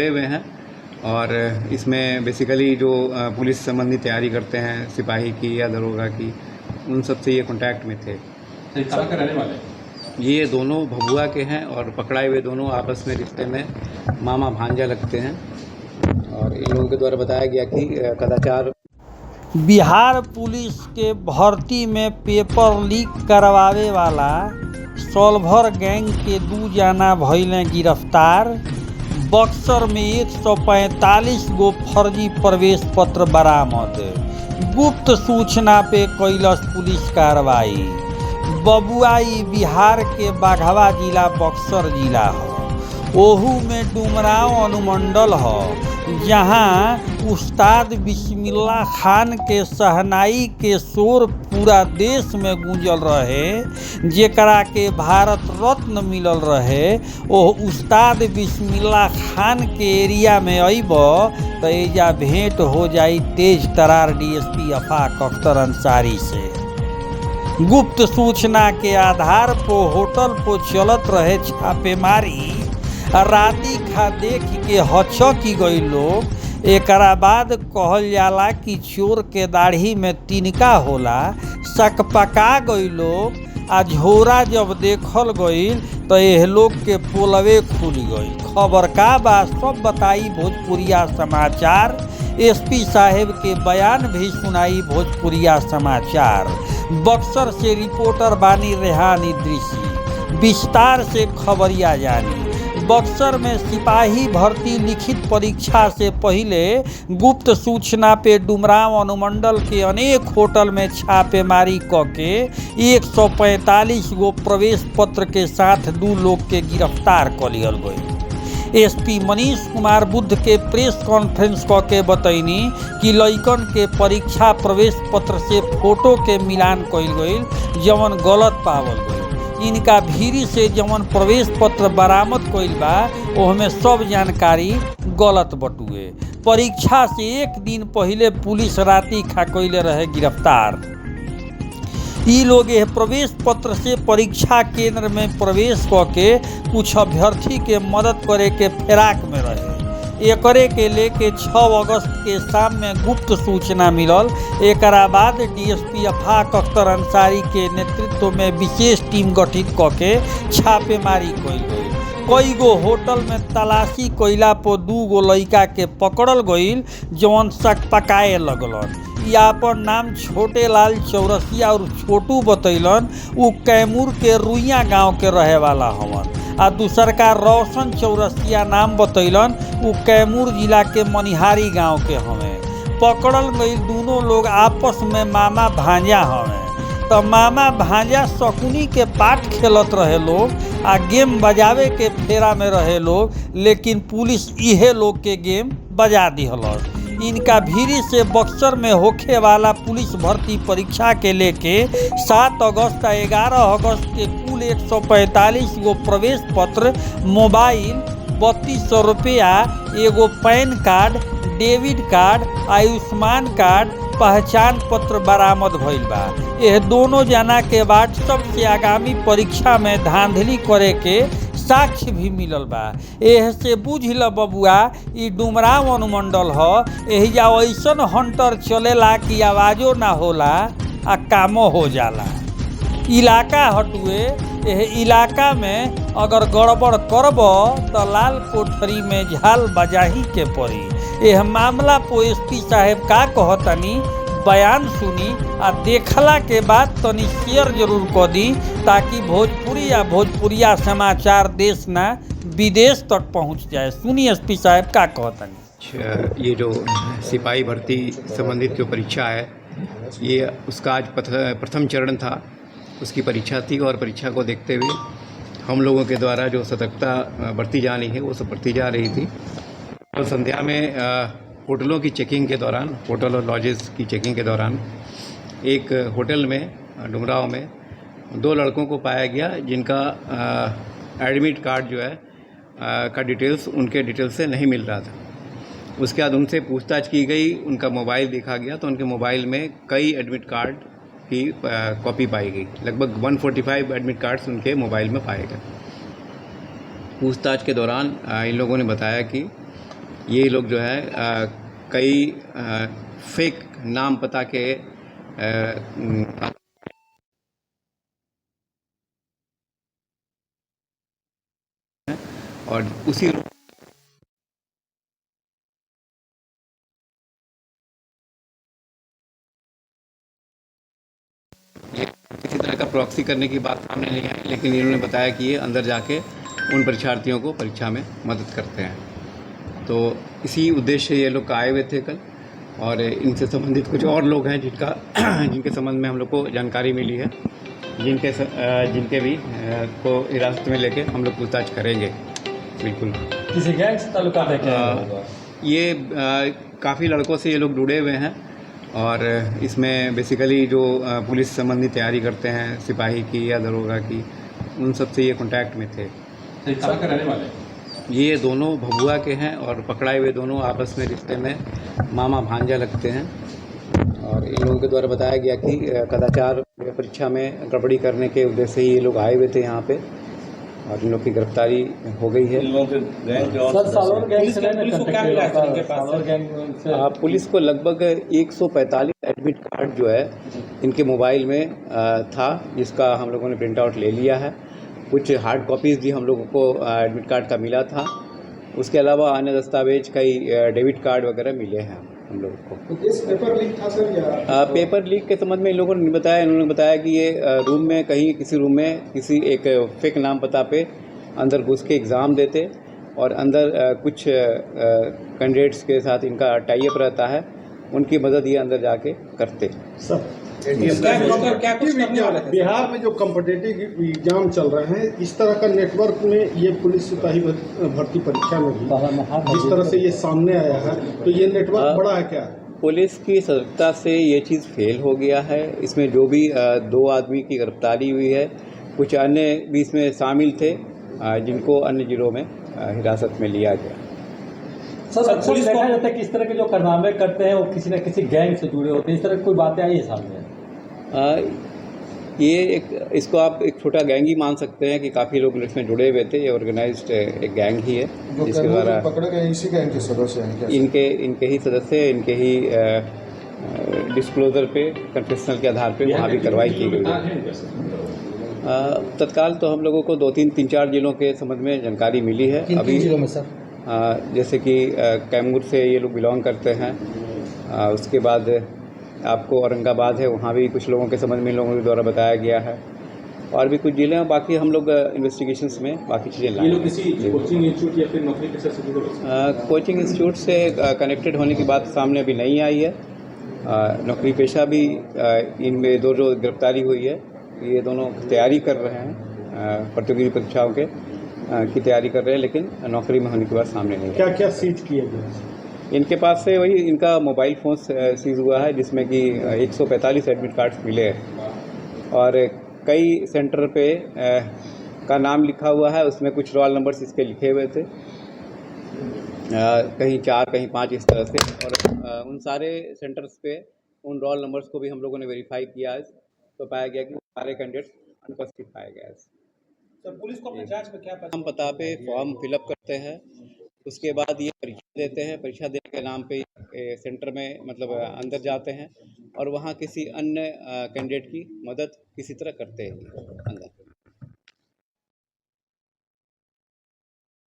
हुए हैं और इसमें बेसिकली जो पुलिस संबंधी तैयारी करते हैं सिपाही की या दरोगा की, उन सब से ये कांटेक्ट में थे। कहाँ के रहने वाले? ये दोनों भभुआ के हैं और पकड़ाए हुए दोनों आपस में रिश्ते में मामा भांजा लगते हैं और इन लोगों के द्वारा बताया गया कि कदाचार बिहार पुलिस के भर्ती में पेपर लीक करवावे वाला सॉल्वर गैंग के 2 जना भइले गिरफ्तार। बक्सर में 145 गो फर्जी प्रवेश पत्र बरामद। गुप्त सूचना पे कैलस पुलिस कार्रवाई। बबुआई बिहार के बाघवा जिला बक्सर जिला है। ओहू में डुमराव अनुमंडल है, जहां उस्ताद बिस्मिल्लाह खान के शहनाई के शोर पूरा देश में गूंजल रहे, जेकरा के भारत रत्न मिलल रहे। ओह उस्ताद बिस्मिल्लाह खान के एरिया में अइब तो एजा भेंट हो जाई तेज तरार डीएसपी आफाक अख्तर अंसारी से। गुप्त सूचना के आधार पर होटल पर चलत रहे छापेमारी। राती खा देख के हचकी गई लोग। एकरा बाद कहल जाला कि चोर के दाढ़ी में तिनका होला। सकपका गई लोग। आ झोरा जब देखल गईल तो एह लोग के पोलवे खुल गई। खबर का बा सब बताई भोजपुरिया समाचार। एसपी साहेब के बयान भी सुनाई भोजपुरिया समाचार। बक्सर से रिपोर्टर बानी रेहान इद्रिसी। विस्तार से खबरिया जानी। बक्सर में सिपाही भर्ती लिखित परीक्षा से पहले गुप्त सूचना पे डुमराव अनुमंडल के अनेक होटल में छापेमारी करके 145 गो प्रवेश पत्र के साथ 2 लोग के गिरफ्तार कर लियल गई। एसपी मनीष कुमार बुद्ध के प्रेस कॉन्फ्रेंस करके बतैनी कि लइकन के परीक्षा प्रवेश पत्र से फोटो के मिलान कइल गईल, जवन गलत पावल गईल। इनका भीरी से जवन प्रवेश पत्र बरामद कइल बा ओहमे सब जानकारी गलत बटुए। परीक्षा से 1 दिन पहले पुलिस राती खा कइले रहे गिरफ्तार। ई लोग प्रवेश पत्र से परीक्षा केंद्र में प्रवेश करके कुछ अभ्यर्थी के मदद करे के फिराक में रहे। एकरे के लेके 6 अगस्त के शाम में गुप्त सूचना मिलल। एकरा बाद डीएसपी आफाक अख्तर अंसारी के नेतृत्व में विशेष टीम गठित करके छापेमारी कइल गई। कई गो होटल में तलाशी कइला पर 2 गो लइका के पकड़ल गईल, जवन सकपकाए लगलन। अपन नाम छोटे लाल चौरसिया और छोटू बतैलन। उ कैमूर के रुइया गांव के रहे वाला हवन। आ दूसर का रोशन चौरसिया नाम बतैलन। उ कैमूर जिला के मनिहारी गांव के हवे। पकड़ल गई दोनों लोग आपस में मामा भांजा हवे। तो मामा भांजा शकुनी के पाठ खेलत रहे लोग आ गेम बजावे के फेरा में रहे लोग, लेकिन पुलिस इहे लोग के गेम बजा दिहल। इनका भीरी से बक्सर में होखे वाला पुलिस भर्ती परीक्षा के लेके 7 अगस्त आ 11 अगस्त के कुल 145 गो प्रवेश पत्र, मोबाइल, 3200 रुपया, एगो pan card, debit card, Ayushman card, पहचान पत्र बरामद भइल बा। यह दोनों जना के व्हाट्सएप से आगामी परीक्षा में धांधली करे के साक्ष्य भी मिलल बा। एह से बुझ ल बबुआ, ई डुमराव अनुमंडल ह। एहिजा ऐसन हंटर चलेला कि आवाजो ना होला आ कामो हो जाला। इलाका हटुए। एह इलाका में अगर गड़बड़ करब तो लाल कोठरी में झाल बजाही के पड़ी। एह मामला पर एसपी साहेब का कहतनी बयान सुनी आ देखला के बाद तनी शेयर जरूर कर दी, ताकि भोजपुरी या भोजपुरिया समाचार देश ना विदेश तक पहुंच जाए। सुनिए एसपी साहब का कहतनी। ये जो सिपाही भर्ती संबंधित जो परीक्षा है, ये उसका आज प्रथम चरण था। उसकी परीक्षा थी और परीक्षा को देखते हुए हम लोगों के द्वारा जो सतर्कता बरती जानी है वो सब बरती जा रही थी। तो संध्या में होटलों की चेकिंग के दौरान, होटल और लॉजेस की चेकिंग के दौरान एक होटल में डुमराव में 2 लड़कों को पाया गया, जिनका एडमिट कार्ड जो है का डिटेल्स उनके डिटेल्स से नहीं मिल रहा था। उसके बाद उनसे पूछताछ की गई, उनका मोबाइल देखा गया तो उनके मोबाइल में कई एडमिट कार्ड की कॉपी पाई गई। लगभग 145 एडमिट कार्ड्स उनके मोबाइल में पाए गए। पूछताछ के दौरान इन लोगों ने बताया कि ये लोग जो है कई फेक नाम पता के और उसी ये किसी तरह का प्रॉक्सी करने की बात सामने नहीं आई, लेकिन इन्होंने बताया कि ये अंदर जाके उन परीक्षार्थियों को परीक्षा में मदद करते हैं। तो इसी उद्देश्य से ये लोग आए हुए थे कल, और इनसे संबंधित कुछ और लोग हैं जिनके संबंध में हम लोग को जानकारी मिली है, जिनके भी को हिरासत में लेके हम लोग पूछताछ करेंगे। बिल्कुल। किसी गैंग से ताल्लुकात है क्या? ये काफ़ी लड़कों से ये लोग जुड़े हुए हैं, और इसमें बेसिकली जो पुलिस संबंधी तैयारी करते हैं, सिपाही की या दरोगा की, उन सब से ये कांटेक्ट में थे। कहाँ के रहने वाले? ये दोनों भभुआ के हैं, और पकड़ाए हुए दोनों आपस में रिश्ते में मामा भांजा लगते हैं। और इन लोगों के द्वारा बताया गया कि कदाचार परीक्षा में गड़बड़ी करने के उद्देश्य से ये लोग आए हुए थे यहाँ पे, और इन लोग की गिरफ्तारी हो गई है। पुलिस को लगभग 145 एडमिट कार्ड जो है इनके मोबाइल में था, जिसका हम लोगों ने प्रिंट आउट ले लिया है। कुछ हार्ड कॉपीज़ भी हम लोगों को एडमिट कार्ड का मिला था। उसके अलावा अन्य दस्तावेज, कई डेबिट कार्ड वगैरह मिले हैं हम लोगों को। तो किस पेपर लीक था सर या? पेपर लीक के संबंध में इन लोगों ने बताया, इन्होंने बताया कि ये रूम में कहीं किसी रूम में किसी एक फेक नाम पता पे अंदर घुस के एग्ज़ाम देते, और अंदर कुछ कैंडिडेट्स के साथ इनका टाई अप रहता है, उनकी मदद ये अंदर जाके करते। सर बिहार में जो कॉम्पिटिटिव एग्जाम चल रहे हैं, इस तरह का नेटवर्क में ये पुलिस सिपाही भर्ती परीक्षा में भी जिस तरह से ये सामने आया है, तो ये नेटवर्क बड़ा है क्या? पुलिस की सतर्कता से ये चीज़ फेल हो गया है। इसमें जो भी 2 आदमी की गिरफ्तारी हुई है, कुछ अन्य भी इसमें शामिल थे, जिनको अन्य जिलों में हिरासत में लिया गया। सर पुलिस देखा जाता है कि इस तरह के जो कारनामे करते हैं वो किसी न किसी गैंग से जुड़े होते हैं, इस तरह की कोई बातें आई है सामने? ये इसको आप एक छोटा गैंग ही मान सकते हैं कि काफ़ी लोग इसमें जुड़े हुए थे। ये ऑर्गेनाइज्ड एक गैंग ही है, जिसके द्वारा पकड़े गए इसी गैंग के सदस्य हैं क्या? इनके ही सदस्य, इनके ही डिस्क्लोजर पे, कन्फेशनल के आधार पे वहाँ भी कार्रवाई की गई है। तत्काल तो हम लोगों को 3-4 जिलों के संबंध में जानकारी मिली है। अभी जिलों में सर? जैसे कि कैमूर से ये लोग बिलोंग करते हैं, उसके बाद आपको औरंगाबाद है, वहाँ भी कुछ लोगों के संबंध में लोगों के द्वारा बताया गया है, और भी कुछ जिले हैं। बाकी हम लोग इन्वेस्टिगेशंस में बाकी चीज़ें लाए। ये लोग किसी कोचिंग इंस्टीट्यूट या फिर नौकरी पेशा से जुड़े? कोचिंग इंस्टीट्यूट से कनेक्टेड होने की बात सामने अभी नहीं आई है। नौकरी पेशा भी इनमें दो जो गिरफ्तारी हुई है, ये दोनों तैयारी कर रहे हैं, प्रतियोगी परीक्षाओं के की तैयारी कर रहे हैं, लेकिन नौकरी में होने की बात सामने नहीं है। क्या क्या सीज किए गए? इनके पास से वही इनका मोबाइल फ़ोन सीज हुआ है, जिसमें कि 145 एडमिट कार्ड्स मिले हैं, और कई सेंटर पे का नाम लिखा हुआ है, उसमें कुछ रोल नंबर्स इसके लिखे हुए थे, कहीं 4 कहीं 5 इस तरह से। और उन सारे सेंटर्स पे उन रोल नंबर्स को भी हम लोगों ने वेरीफाई किया है, तो पाया गया कि सारे कैंडिडेट्स अनुपस्थित पाए गए। सर पुलिस को अपनी जांच में क्या हम पता पे फॉर्म फिलअप करते हैं, उसके बाद ये परीक्षा देते हैं। परीक्षा देने के नाम पे सेंटर में मतलब अंदर जाते हैं, और वहाँ किसी अन्य कैंडिडेट की मदद किसी तरह करते हैं। अंदर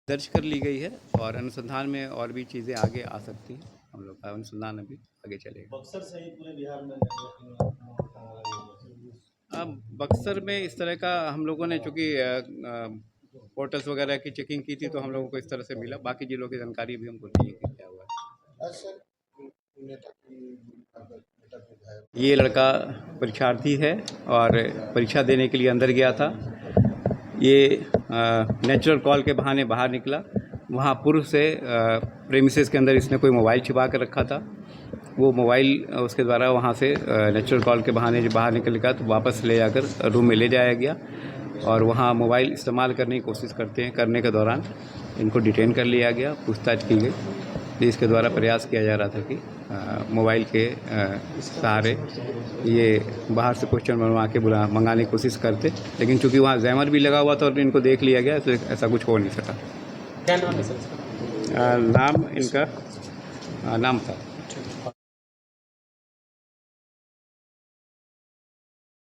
दर्ज कर ली गई है, और अनुसंधान में और भी चीज़ें आगे आ सकती हैं। हम लोग का अनुसंधान अभी आगे चलेगा। बक्सर सहित पूरे बिहार में अब बक्सर में इस तरह का हम लोगों ने, चूँकि पोर्टल्स वगैरह की चेकिंग की थी, तो हम लोगों को इस तरह से मिला। बाकी जिलों की जानकारी भी हमको नहीं है क्या हुआ है। ये लड़का परीक्षार्थी है, और परीक्षा देने के लिए अंदर गया था। ये नेचुरल कॉल के बहाने बाहर निकला। वहाँ पूर्व से प्रेमिसेस के अंदर इसने कोई मोबाइल छिपा कर रखा था। वो मोबाइल उसके द्वारा वहाँ से नेचुरल कॉल के बहाने जब बाहर निकल गया, तो वापस ले जाकर रूम में ले जाया गया, और वहाँ मोबाइल इस्तेमाल करने की कोशिश करने के दौरान इनको डिटेन कर लिया गया, पूछताछ की गई। जिसके द्वारा प्रयास किया जा रहा था कि मोबाइल के सहारे ये बाहर से क्वेश्चन बनवा के मंगाने की कोशिश करते, लेकिन चूंकि वहाँ जैमर भी लगा हुआ था और इनको देख लिया गया, तो ऐसा कुछ हो नहीं सका। क्या नाम है सर? नाम इनका नाम था।